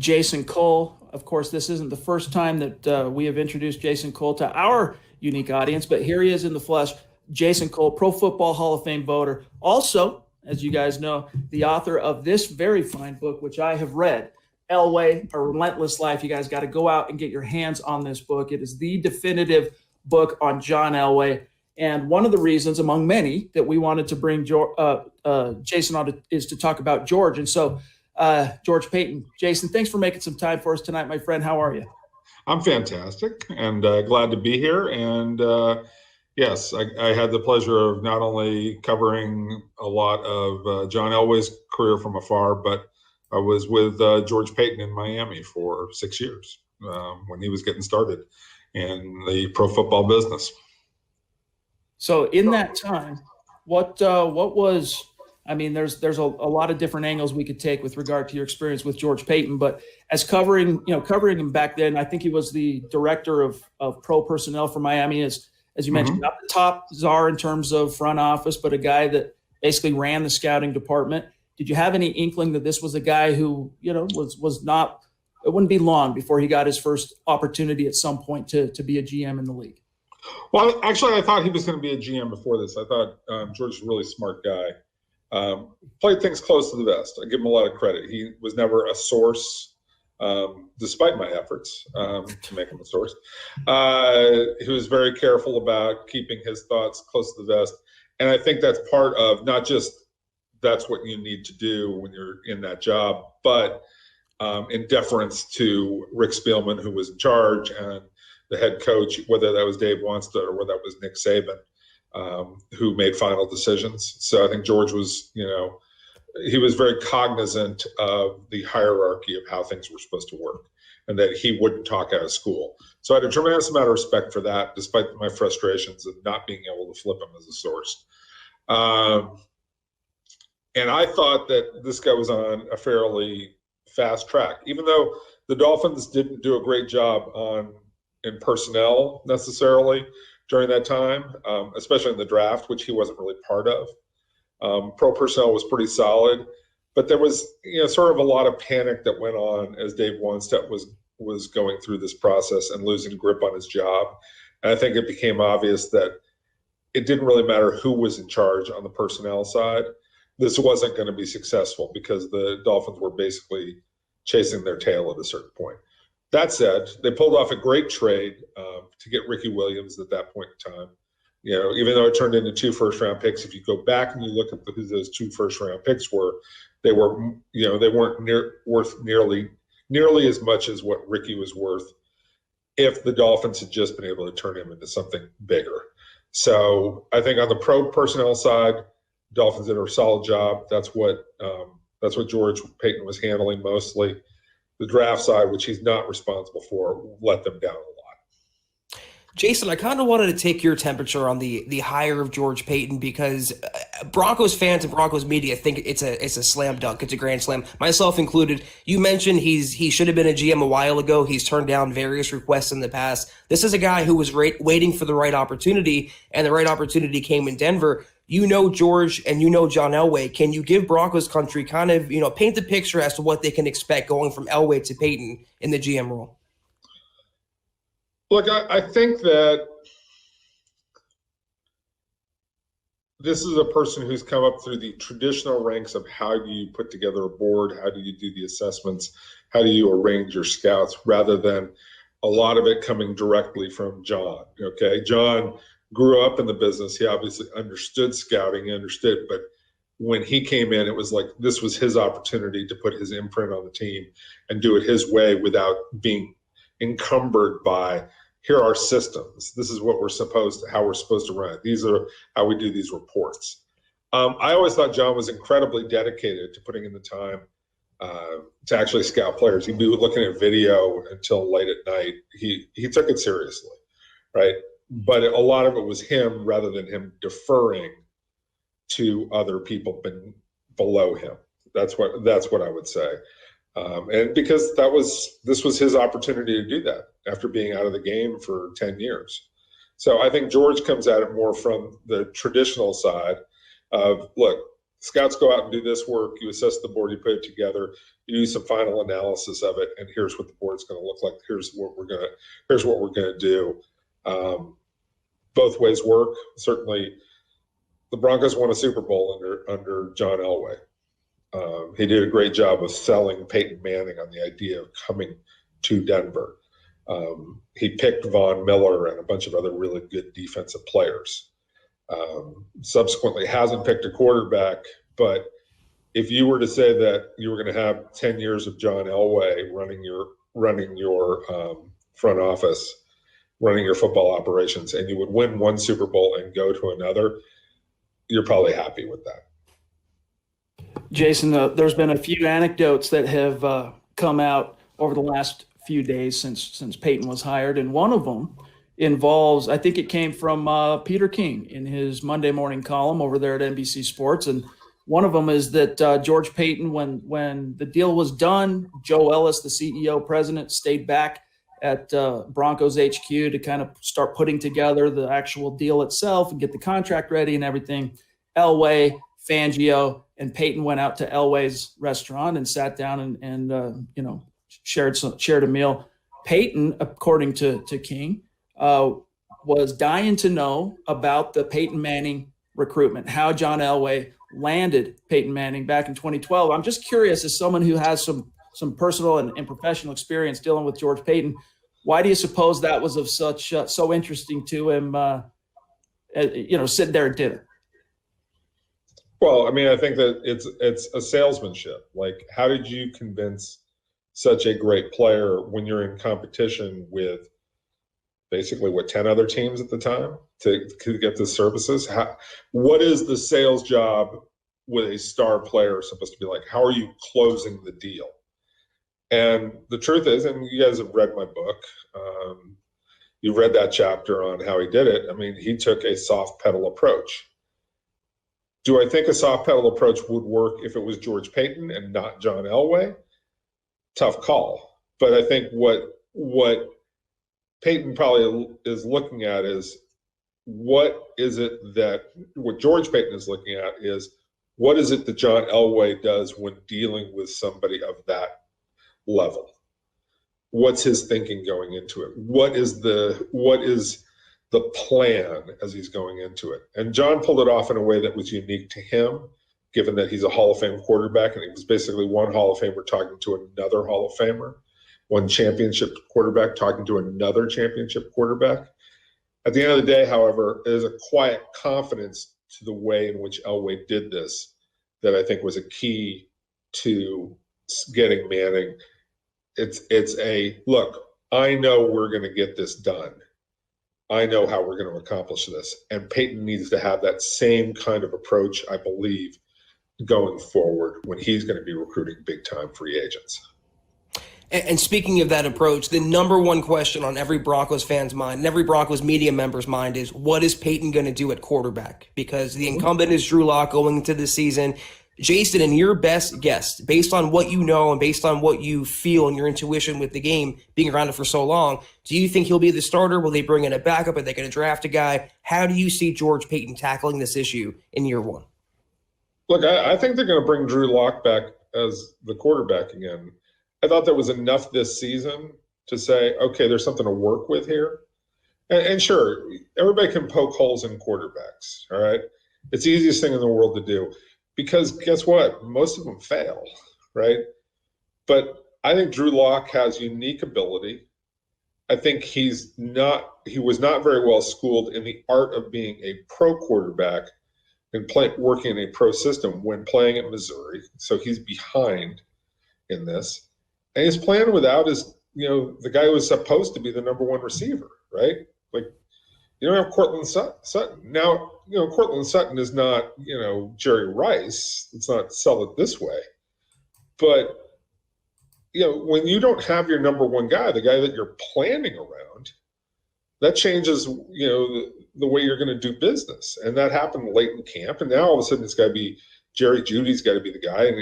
Jason Cole. Of course, this isn't the first time that we have introduced Jason Cole to our unique audience, but here he is in the flesh. Jason Cole, Pro Football Hall of Fame voter. Also, as you guys know, the author of this very fine book, which I have read, Elway, A Relentless Life. You guys got to go out and get your hands on this book. It is the definitive book on John Elway. And one of the reasons, among many, that we wanted to bring Jason on is to talk about George. And so, George Paton, Jason, thanks for making some time for us tonight, my friend. How are you? I'm fantastic and glad to be here. And yes, I had the pleasure of not only covering a lot of John Elway's career from afar, but I was with George Paton in Miami for 6 years when he was getting started in the pro football business. So in that time, what was, I mean, there's a lot of different angles we could take with regard to your experience with George Paton, but as covering him back then, I think he was the director of pro personnel for Miami, as you mentioned, not the top czar in terms of front office, but a guy that basically ran the scouting department. Did you have any inkling that this was a guy who, was not, it wouldn't be long before he got his first opportunity at some point to be a GM in the league? Well, actually, I thought he was going to be a GM before this. I thought George was a really smart guy. Played things close to the vest. I give him a lot of credit. He was never a source, despite my efforts to make him a source. He was very careful about keeping his thoughts close to the vest. And I think that's part of not just that's what you need to do when you're in that job, but in deference to Rick Spielman, who was in charge, and the head coach, whether that was Dave Wanstead or whether that was Nick Saban, who made final decisions. So I think George was, he was very cognizant of the hierarchy of how things were supposed to work and that he wouldn't talk out of school. So I had a tremendous amount of respect for that, despite my frustrations of not being able to flip him as a source. And I thought that this guy was on a fairly fast track, even though the Dolphins didn't do a great job in personnel necessarily during that time, especially in the draft, which he wasn't really part of. Pro personnel was pretty solid, but there was sort of a lot of panic that went on as Dave Wanstead was going through this process and losing grip on his job. And I think it became obvious that it didn't really matter who was in charge on the personnel side. This wasn't going to be successful because the Dolphins were basically chasing their tail at a certain point. That said, they pulled off a great trade to get Ricky Williams at that point in time. Even though it turned into 2 first-round picks, if you go back and you look at who those 2 first-round picks were, they weren't worth nearly as much as what Ricky was worth if the Dolphins had just been able to turn him into something bigger. So I think on the pro personnel side, Dolphins did a solid job. That's what George Paton was handling mostly. The draft side, which he's not responsible for, let them down a lot. Jason, I kind of wanted to take your temperature on the hire of George Paton because Broncos fans and Broncos media think it's a slam dunk. It's a grand slam, myself included. You mentioned he should have been a GM a while ago. He's turned down various requests in the past. This is a guy who was waiting for the right opportunity, and the right opportunity came in Denver. George and John Elway. Can you give Broncos country kind of, paint the picture as to what they can expect going from Elway to Paton in the GM role? Look, I think that this is a person who's come up through the traditional ranks of how do you put together a board, how do you do the assessments, how do you arrange your scouts, rather than a lot of it coming directly from John. Okay, John grew up in the business. He obviously understood scouting, but when he came in, it was like this was his opportunity to put his imprint on the team and do it his way without being encumbered by, here are systems. This is what how we're supposed to run it. These are how we do these reports. I always thought John was incredibly dedicated to putting in the time to actually scout players. He'd be looking at video until late at night. He took it seriously, right? But a lot of it was him rather than him deferring to other people below him. That's what I would say. And because this was his opportunity to do that after being out of the game for 10 years. So I think George comes at it more from the traditional side of, look, Scouts go out and do this work. You assess the board, you put it together, you do some final analysis of it, and here's what the board's going to look like. Here's what we're gonna do. Both ways work. Certainly, the Broncos won a Super Bowl under John Elway. He did a great job of selling Peyton Manning on the idea of coming to Denver. He picked Von Miller and a bunch of other really good defensive players. Subsequently hasn't picked a quarterback, but if you were to say that you were going to have 10 years of John Elway running your front office, running your football operations, and you would win one Super Bowl and go to another, you're probably happy with that. Jason, there's been a few anecdotes that have come out over the last few days since Peyton was hired, and one of them involves, I think it came from Peter King in his Monday morning column over there at NBC Sports, and one of them is that George Paton, when the deal was done, Joe Ellis, the CEO president, stayed back at Broncos HQ to kind of start putting together the actual deal itself and get the contract ready and everything. Elway, Fangio, and Peyton went out to Elway's restaurant and sat down and shared a meal. Peyton, according to King, was dying to know about the Peyton Manning recruitment, how John Elway landed Peyton Manning back in 2012. I'm just curious, as someone who has some personal and professional experience dealing with George Paton, why do you suppose that was of such so interesting to him? Sitting there at dinner. Well, I mean, I think that it's a salesmanship. Like, how did you convince such a great player when you're in competition with basically 10 other teams at the time to get the services? What is the sales job with a star player supposed to be like? How are you closing the deal? And the truth is, and you guys have read my book, you've read that chapter on how he did it. I mean, he took a soft pedal approach. Do I think a soft pedal approach would work if it was George Paton and not John Elway? Tough call. But I think what Peyton probably is looking at is what George Paton is looking at is what is it that John Elway does when dealing with somebody of that level? What's his thinking going into it? What is the plan as he's going into it? And John pulled it off in a way that was unique to him, given that he's a Hall of Fame quarterback, and he was basically one Hall of Famer talking to another Hall of Famer, one championship quarterback talking to another championship quarterback. At the end of the day, however, there's a quiet confidence to the way in which Elway did this that I think was a key to getting Manning. It's a, look, I know we're going to get this done. I know how we're going to accomplish this. And Peyton needs to have that same kind of approach, I believe, going forward when he's going to be recruiting big-time free agents. And speaking of that approach, the number one question on every Broncos fan's mind and every Broncos media member's mind is, what is Peyton going to do at quarterback? Because the incumbent is Drew Lock going into the season. Jason, in your best guess, based on what you know and based on what you feel and your intuition with the game, being around it for so long, do you think he'll be the starter? Will they bring in a backup? Are they going to draft a guy? How do you see George Paton tackling this issue in year one? Look, I think they're going to bring Drew Lock back as the quarterback again. I thought there was enough this season to say, okay, there's something to work with here. And sure, everybody can poke holes in quarterbacks, all right? It's the easiest thing in the world to do. Because guess what? Most of them fail, right? But I think Drew Lock has unique ability. I think he was not very well schooled in the art of being a pro quarterback and working in a pro system when playing at Missouri. So he's behind in this. And he's playing without the guy who was supposed to be the number one receiver, right? Like, you don't have Cortland Sutton. Now, Cortland Sutton is not, Jerry Rice. Let's not sell it this way. But, when you don't have your number one guy, the guy that you're planning around, that changes, the way you're going to do business. And that happened late in camp. And now all of a sudden it's got to be Jerry Jeudy's got to be the guy. And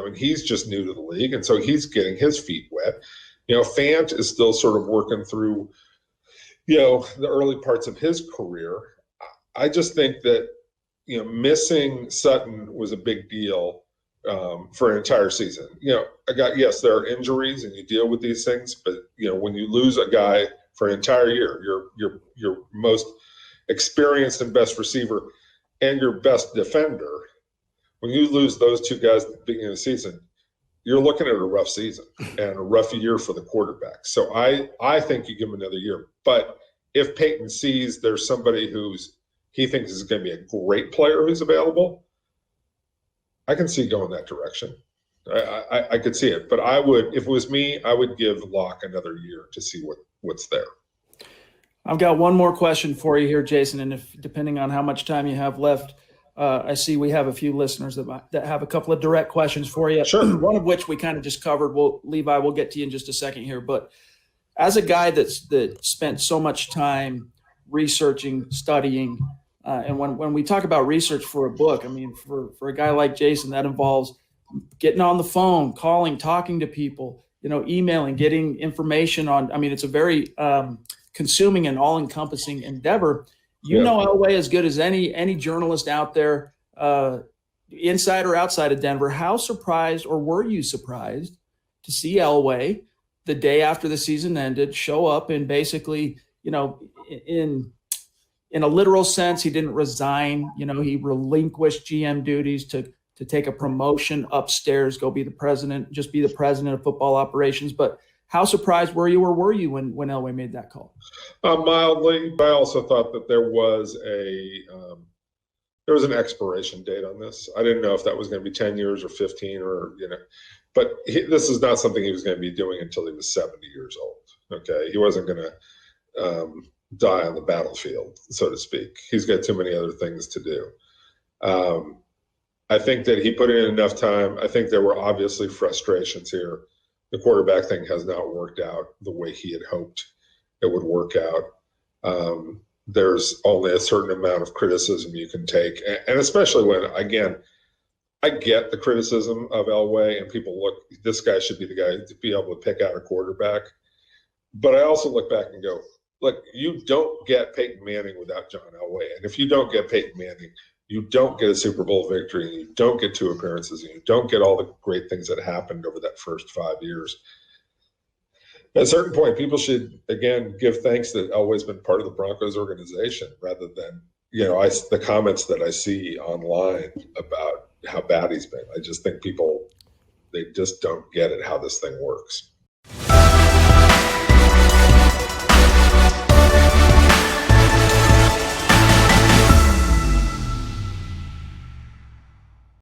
and he's just new to the league. And so he's getting his feet wet. Fant is still sort of working through, the early parts of his career. I just think that missing Sutton was a big deal for an entire season. Yes, there are injuries and you deal with these things, but when you lose a guy for an entire year, your most experienced and best receiver and your best defender, when you lose those two guys at the beginning of the season, you're looking at a rough season and a rough year for the quarterback. So I think you give him another year. But if Peyton sees there's somebody he thinks is going to be a great player who's available, I can see going that direction. I could see it. But if it was me, I would give Locke another year to see what's there. I've got one more question for you here, Jason, and depending on how much time you have left, I see we have a few listeners that have a couple of direct questions for you. Sure. One of which we kind of just covered. Levi, we'll get to you in just a second here. But as a guy that spent so much time researching, studying, and when we talk about research for a book, I mean, for a guy like Jason, that involves getting on the phone, calling, talking to people, emailing, getting information on. I mean, it's a very consuming and all-encompassing endeavor. Know Elway as good as any journalist out there, inside or outside of Denver. How surprised, or were you surprised, to see Elway the day after the season ended show up and basically, in a literal sense, he didn't resign. He relinquished GM duties to take a promotion upstairs, go be the president of football operations. But how surprised were you, or were you when Elway made that call? Mildly, but I also thought that there was an expiration date on this. I didn't know if that was going to be 10 years or 15 but this is not something he was going to be doing until he was 70 years old. Okay. He wasn't going to die on the battlefield, so to speak. He's got too many other things to do. I think that he put in enough time. I think there were obviously frustrations here. The quarterback thing has not worked out the way he had hoped it would work out. There's only a certain amount of criticism you can take. And especially when, again, I get the criticism of Elway and people look, this guy should be the guy to be able to pick out a quarterback. But I also look back and go, look, you don't get Peyton Manning without John Elway. And if you don't get Peyton Manning, you don't get a Super Bowl victory, and you don't get 2 appearances, and you don't get all the great things that happened over that first 5 years. At a certain point, people should, again, give thanks that Elway's been part of the Broncos organization rather than, the comments that I see online about how bad he's been. I just think they just don't get it, how this thing works.